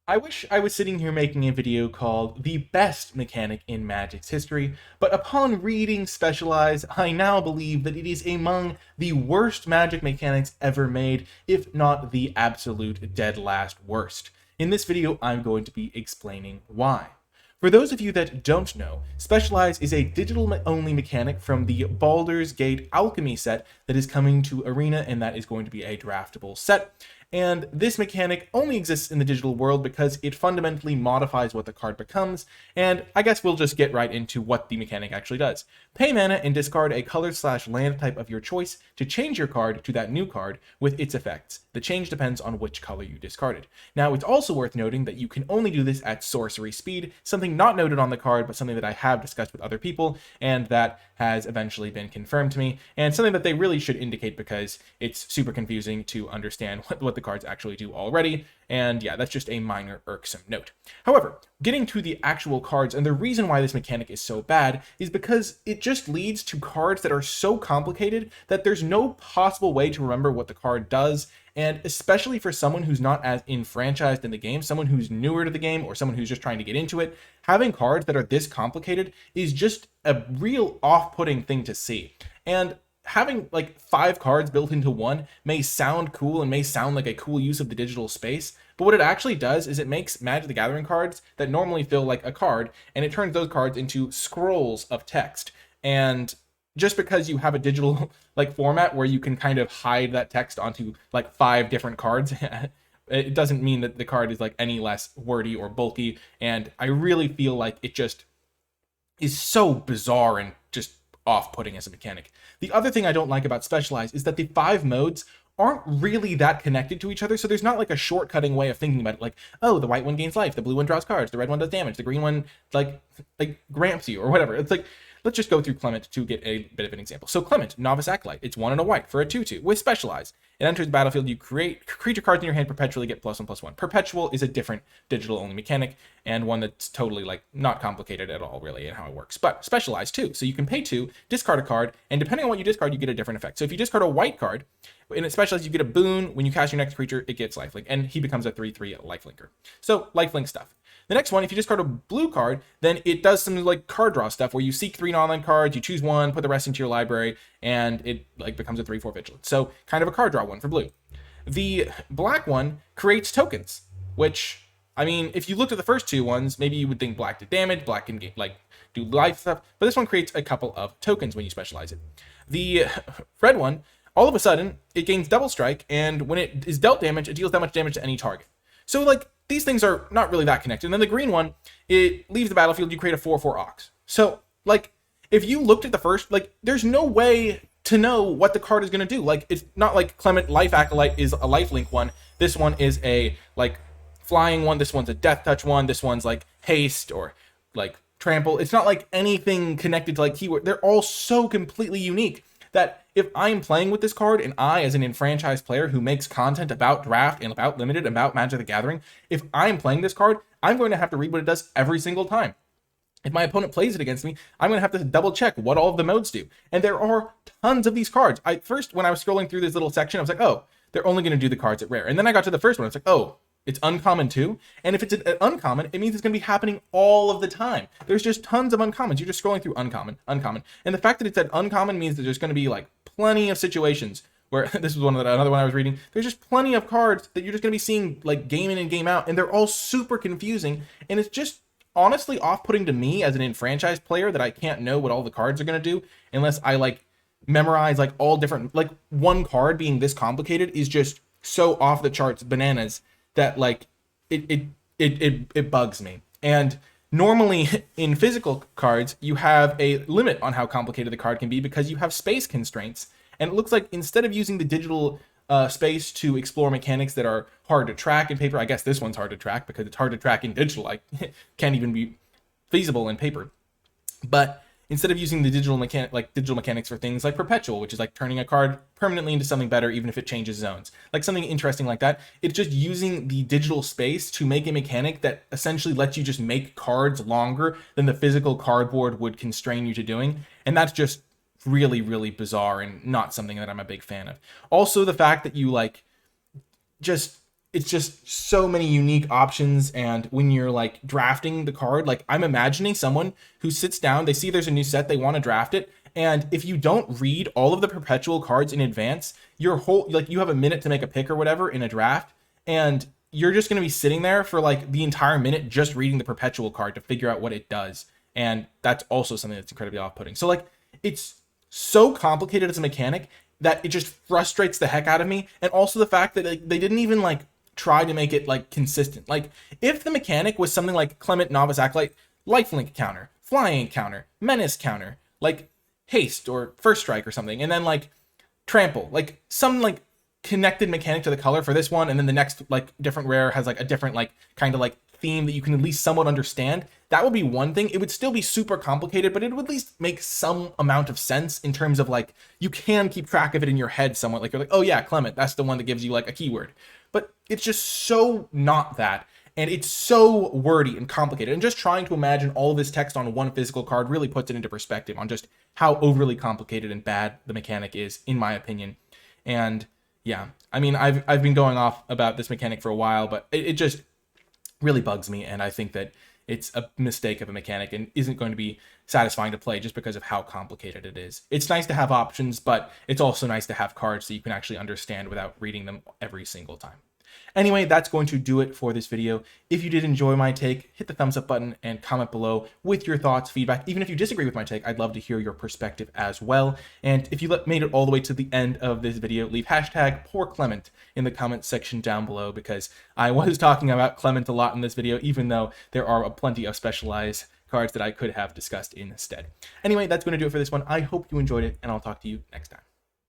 I wish I was sitting here making a video called The Best Mechanic in Magic's History, but upon reading Specialize, I now believe that it is among the worst Magic mechanics ever made, if not the absolute dead last worst. In this video, I'm going to be explaining why. For those of you that don't know, Specialize is a digital-only mechanic from the Baldur's Gate Alchemy set that is coming to Arena, and that is going to be a draftable set. And this mechanic only exists in the digital world because it fundamentally modifies what the card becomes, and I guess we'll just get right into what the mechanic actually does. Pay mana and discard a color/land type of your choice to change your card to that new card with its effects. The change depends on which color you discarded. Now, it's also worth noting that you can only do this at sorcery speed, something not noted on the card, but something that I have discussed with other people, and that has eventually been confirmed to me, and something that they really should indicate because it's super confusing to understand what the cards actually do already, and yeah, that's just a minor irksome note. However, getting to the actual cards, and the reason why this mechanic is so bad is because it just leads to cards that are so complicated that there's no possible way to remember what the card does, and especially for someone who's not as enfranchised in the game, someone who's newer to the game, or someone who's just trying to get into it, having cards that are this complicated is just a real off-putting thing to see. And having like 5 cards built into one may sound cool and may sound like a cool use of the digital space, but what it actually does is it makes Magic the Gathering cards that normally feel like a card, and it turns those cards into scrolls of text. And just because you have a digital like format where you can kind of hide that text onto like 5 different cards, it doesn't mean that the card is like any less wordy or bulky, and I really feel like it just is so bizarre and just off-putting as a mechanic. The other thing I don't like about Specialize is that the 5 modes aren't really that connected to each other, so there's not like a shortcutting way of thinking about it, like, oh, the white one gains life, the blue one draws cards, the red one does damage, the green one like gramps you or whatever. It's like, let's just go through Clement to get a bit of an example. So Clement, Novice Acolyte, it's 1 and a white for a 2/2 with Specialize. It enters the battlefield, you create creature cards in your hand perpetually, get +1/+1. Perpetual is a different digital-only mechanic, and one that's totally like not complicated at all really in how it works. But Specialize too, so you can pay 2, discard a card, and depending on what you discard, you get a different effect. So if you discard a white card, in a Specialize, you get a boon. When you cast your next creature, it gets lifelink, and he becomes a 3/3 lifelinker. So lifelink stuff. The next one, if you discard a blue card, then it does some like card draw stuff where you seek 3 non-land cards, you choose 1, put the rest into your library, and it like becomes a 3/4 vigilance. So kind of a card draw one for blue. The black one creates tokens, which, I mean, if you looked at the first 2 ones, maybe you would think black did damage, black can get, like do life stuff, but this one creates a couple of tokens when you specialize it. The red one, all of a sudden, it gains double strike, and when it is dealt damage, it deals that much damage to any target. So like, these things are not really that connected. And then the green one, it leaves the battlefield, you create a 4/4 Ox. So like, if you looked at the first, like, there's no way to know what the card is going to do. Like, it's not like Clement Life Acolyte is a lifelink one. This one is a like flying one. This one's a death touch one. This one's like haste or like trample. It's not like anything connected to like keyword. They're all so completely unique that if I'm playing with this card, and I, as an enfranchised player who makes content about draft and about limited, about Magic the Gathering, if I'm playing this card, I'm going to have to read what it does every single time. If my opponent plays it against me, I'm going to have to double check what all of the modes do. And there are tons of these cards. First, when I was scrolling through this little section, I was like, oh, they're only going to do the cards at rare. And then I got to the first one, it's like, oh, it's uncommon too. And if it's an uncommon, it means it's going to be happening all of the time. There's just tons of uncommons. You're just scrolling through uncommon. And the fact that it's at uncommon means that there's going to be like plenty of situations where this was another one I was reading. There's just plenty of cards that you're just going to be seeing like game in and game out. And they're all super confusing. And it's just honestly off-putting to me as an enfranchised player that I can't know what all the cards are going to do unless I like memorize like all different, like one card being this complicated is just so off the charts bananas that like it bugs me. And normally in physical cards, you have a limit on how complicated the card can be because you have space constraints. And it looks like instead of using the digital space to explore mechanics that are hard to track in paper, I guess this one's hard to track because it's hard to track in digital. Like, can't even be feasible in paper. But instead of using the digital mechanics for things like Perpetual, which is like turning a card permanently into something better even if it changes zones, like something interesting like that, it's just using the digital space to make a mechanic that essentially lets you just make cards longer than the physical cardboard would constrain you to doing. And that's just really, really bizarre and not something that I'm a big fan of. Also, the fact that you like just it's just so many unique options. And when you're like drafting the card, like I'm imagining someone who sits down, they see there's a new set, they want to draft it, and if you don't read all of the perpetual cards in advance, your whole, like, you have a minute to make a pick or whatever in a draft, and you're just going to be sitting there for like the entire minute just reading the perpetual card to figure out what it does. And that's also something that's incredibly off-putting. So like, it's so complicated as a mechanic that it just frustrates the heck out of me. And also the fact that like, they didn't even like try to make it like consistent. Like if the mechanic was something like Clement Novice Acolyte, lifelink counter, flying counter, menace counter, like haste or first strike or something, and then like trample, like some like connected mechanic to the color for this one, and then the next like different rare has like a different like kind of like theme that you can at least somewhat understand, that would be one thing. It would still be super complicated, but it would at least make some amount of sense in terms of like you can keep track of it in your head somewhat. Like you're like, oh yeah, Clement, that's the one that gives you like a keyword. But it's just so not that. And it's so wordy and complicated. And just trying to imagine all of this text on one physical card really puts it into perspective on just how overly complicated and bad the mechanic is, in my opinion. And yeah, I mean, I've been going off about this mechanic for a while, but it just really bugs me. And I think that it's a mistake of a mechanic and isn't going to be satisfying to play just because of how complicated it is. It's nice to have options, but it's also nice to have cards that you can actually understand without reading them every single time. Anyway, that's going to do it for this video. If you did enjoy my take, hit the thumbs up button and comment below with your thoughts, feedback. Even if you disagree with my take, I'd love to hear your perspective as well. And if you made it all the way to the end of this video, leave hashtag poor Clement in the comment section down below, because I was talking about Clement a lot in this video, even though there are plenty of specialized cards that I could have discussed instead. Anyway, that's going to do it for this one. I hope you enjoyed it, and I'll talk to you next time.